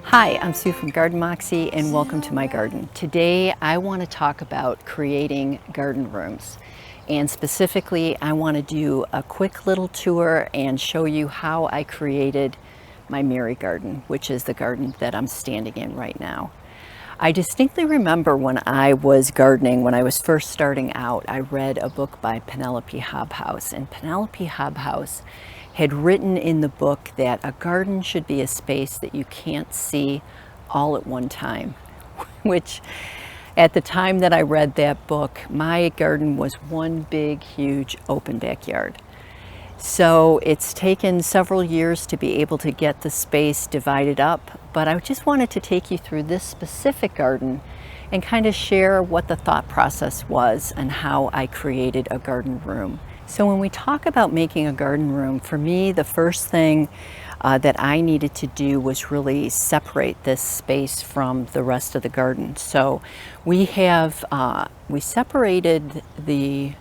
Hi, I'm Sue from Garden Moxie and welcome to my garden. Today I want to talk about creating garden rooms, and specifically I want to do a quick little tour and show you how I created my Mary garden, which is the garden that I'm standing in right now. I distinctly remember when I was gardening, when I was first starting out, I read a book by Penelope Hobhouse, and Penelope Hobhouse had written in the book that a garden should be a space that you can't see all at one time, which at the time that I read that book, my garden was one big, huge open backyard. So it's taken several years to be able to get the space divided up, but I just wanted to take you through this specific garden and kind of share what the thought process was and how I created a garden room. So when we talk about making a garden room, for me, the first thing that I needed to do was really separate this space from the rest of the garden. So we separated the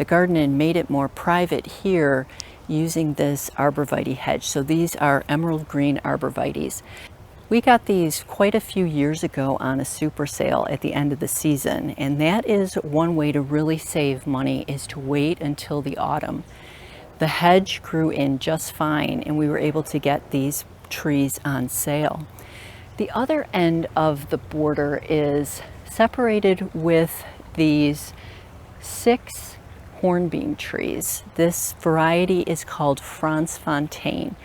garden and made it more private here using this arborvitae hedge. So these are emerald green arborvitaes. We got these quite a few years ago on a super sale at the end of the season, and that is one way to really save money, is to wait until the autumn. The hedge grew in just fine and we were able to get these trees on sale. The other end of the border is separated with these 6 hornbeam trees. This variety is called Franz Fontaine.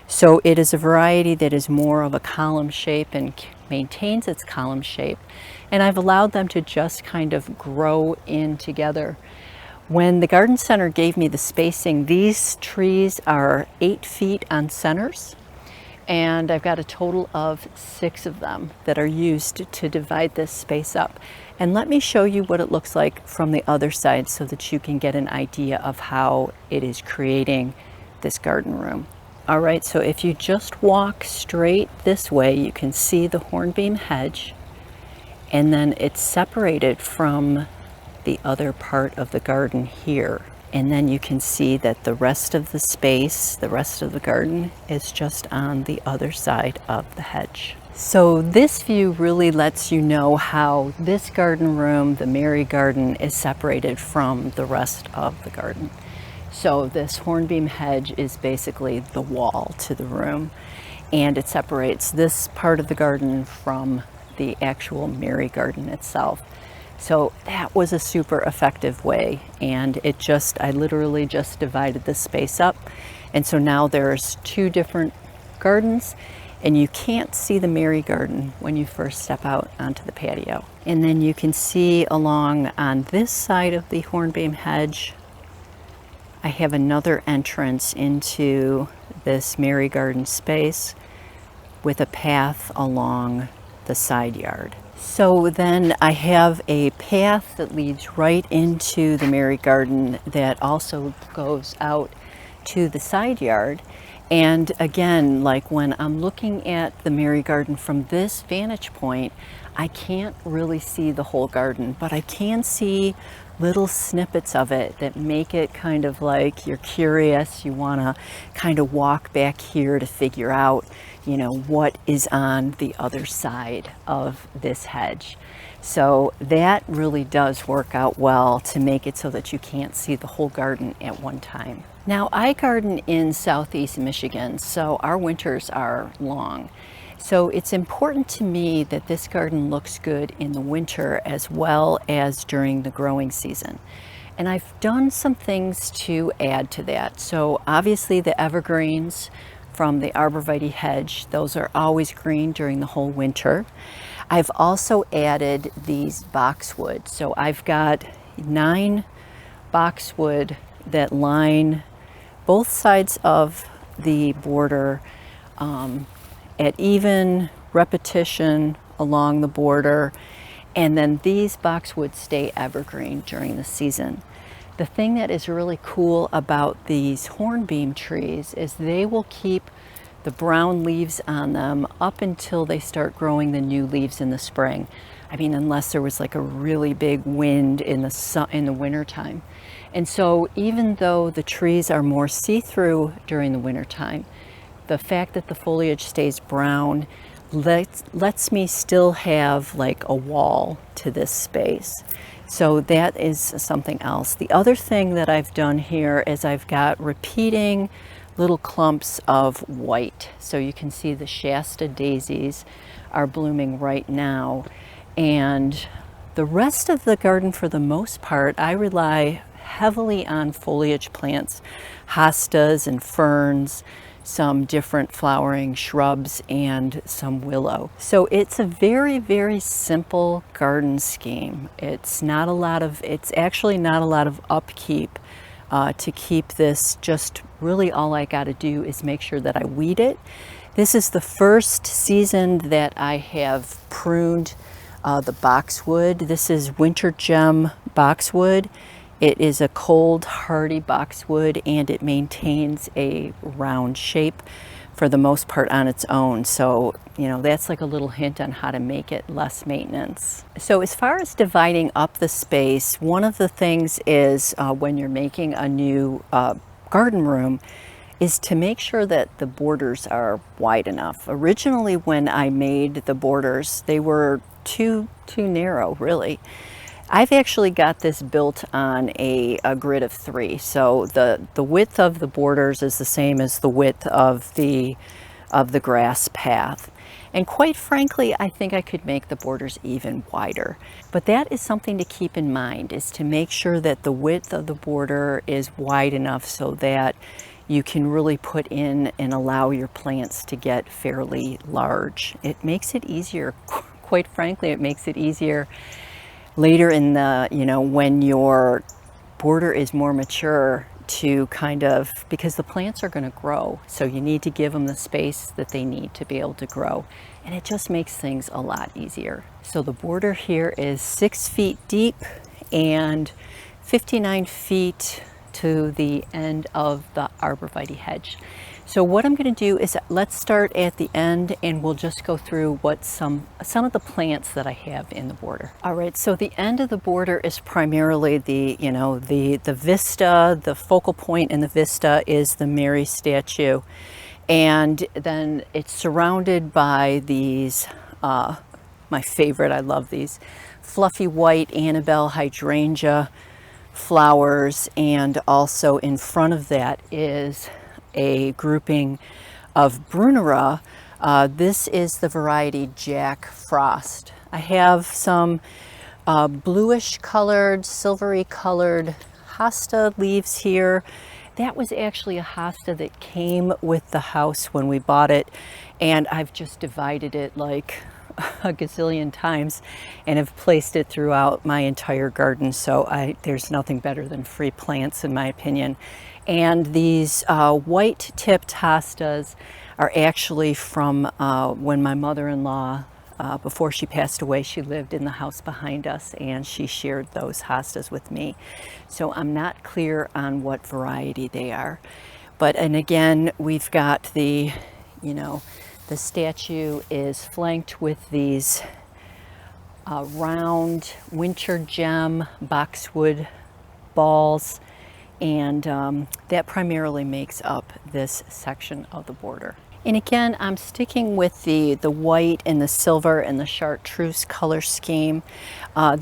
So it is a variety that is more of a column shape and maintains its column shape. And I've allowed them to just kind of grow in together. When the garden center gave me the spacing, these trees are 8 feet on centers. And I've got a total of 6 of them that are used to divide this space up. And let me show you what it looks like from the other side so that you can get an idea of how it is creating this garden room. All right, so if you just walk straight this way, you can see the hornbeam hedge, and then it's separated from the other part of the garden here. And then you can see that the rest of the space, the rest of the garden, is just on the other side of the hedge. So this view really lets you know how this garden room, the Mary garden, is separated from the rest of the garden. So this hornbeam hedge is basically the wall to the room, and it separates this part of the garden from the actual Mary garden itself. So that was a super effective way, and I literally just divided this space up. And so now there's 2 different gardens, and you can't see the Mary garden when you first step out onto the patio. And then you can see along on this side of the hornbeam hedge, I have another entrance into this Mary garden space with a path along the side yard. So then I have a path that leads right into the Mary garden that also goes out to the side yard. And again, like when I'm looking at the Mary garden from this vantage point, I can't really see the whole garden, but I can see little snippets of it that make it kind of like you're curious, you want to kind of walk back here to figure out, what is on the other side of this hedge. So that really does work out well to make it so that you can't see the whole garden at one time. Now, I garden in southeast Michigan, so our winters are long. So it's important to me that this garden looks good in the winter as well as during the growing season. And I've done some things to add to that. So obviously the evergreens from the arborvitae hedge, those are always green during the whole winter. I've also added these boxwood. So I've got 9 boxwood that line both sides of the border at even repetition along the border, and then these boxwoods stay evergreen during the season. The thing that is really cool about these hornbeam trees is they will keep the brown leaves on them up until they start growing the new leaves in the spring. I mean, unless there was like a really big wind in the winter time. And so even though the trees are more see-through during the winter time, the fact that the foliage stays brown lets me still have like a wall to this space. So that is something else. The other thing that I've done here is I've got repeating little clumps of white. So you can see the Shasta daisies are blooming right now. And the rest of the garden, for the most part, I rely heavily on foliage plants, hostas and ferns, some different flowering shrubs, and some willow. So it's a very, very simple garden scheme. It's actually not a lot of upkeep to keep this. Just really all I got to do is make sure that I weed it. This is the first season that I have pruned the boxwood. This is winter gem boxwood. It is a cold, hardy boxwood, and it maintains a round shape for the most part on its own. So, you know, that's like a little hint on how to make it less maintenance. So as far as dividing up the space, one of the things is when you're making a new garden room is to make sure that the borders are wide enough. Originally, when I made the borders, they were too narrow, really. I've actually got this built on a grid of 3. So the width of the borders is the same as the width of the grass path. And quite frankly, I think I could make the borders even wider. But that is something to keep in mind, is to make sure that the width of the border is wide enough so that you can really put in and allow your plants to get fairly large. It makes it easier, quite frankly, it makes it easier later in the, when your border is more mature, to kind of, because the plants are going to grow, so you need to give them the space that they need to be able to grow, and it just makes things a lot easier. So the border here is 6 feet deep and 59 feet to the end of the arborvitae hedge. So what I'm going to do is, let's start at the end and we'll just go through what some of the plants that I have in the border. All right, so the end of the border is primarily the Vista. The focal point in the Vista is the Mary statue. And then it's surrounded by these, my favorite, I love these, fluffy white Annabelle hydrangea flowers. And also in front of that is a grouping of Brunera. This is the variety Jack Frost. I have some bluish colored, silvery colored hosta leaves here. That was actually a hosta that came with the house when we bought it, and I've just divided it like a gazillion times and have placed it throughout my entire garden. So there's nothing better than free plants, in my opinion. And these white tipped hostas are actually from when my mother-in-law, before she passed away, she lived in the house behind us and she shared those hostas with me. So I'm not clear on what variety they are. And again, we've got the statue is flanked with these round winter gem boxwood balls, and that primarily makes up this section of the border. And again, I'm sticking with the white and the silver and the chartreuse color scheme.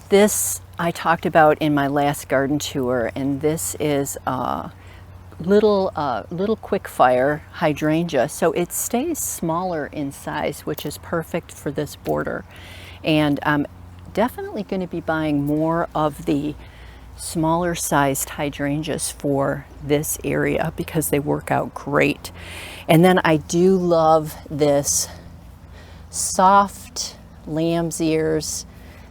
This I talked about in my last garden tour, and this is little quick fire hydrangea, so it stays smaller in size, which is perfect for this border. And I'm definitely going to be buying more of the smaller sized hydrangeas for this area because they work out great. And then I do love this soft lamb's ears.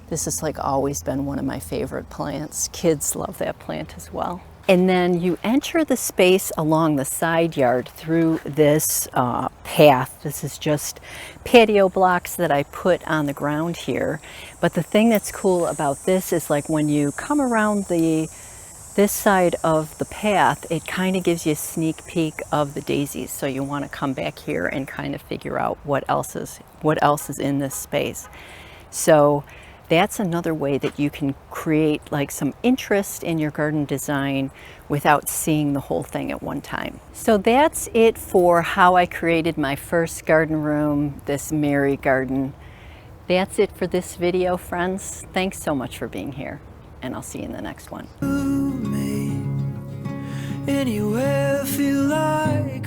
This has like always been one of my favorite plants. Kids love that plant as well. And then you enter the space along the side yard through this path. This is just patio blocks that I put on the ground here. But the thing that's cool about this is, like, when you come around this side of the path, it kind of gives you a sneak peek of the daisies. So you want to come back here and kind of figure out what else is in this space. So That's another way that you can create like some interest in your garden design without seeing the whole thing at one time. So that's it for how I created my first garden room, this Mary garden. That's it for this video, friends. Thanks so much for being here, and I'll see you in the next one. Anywhere, feel like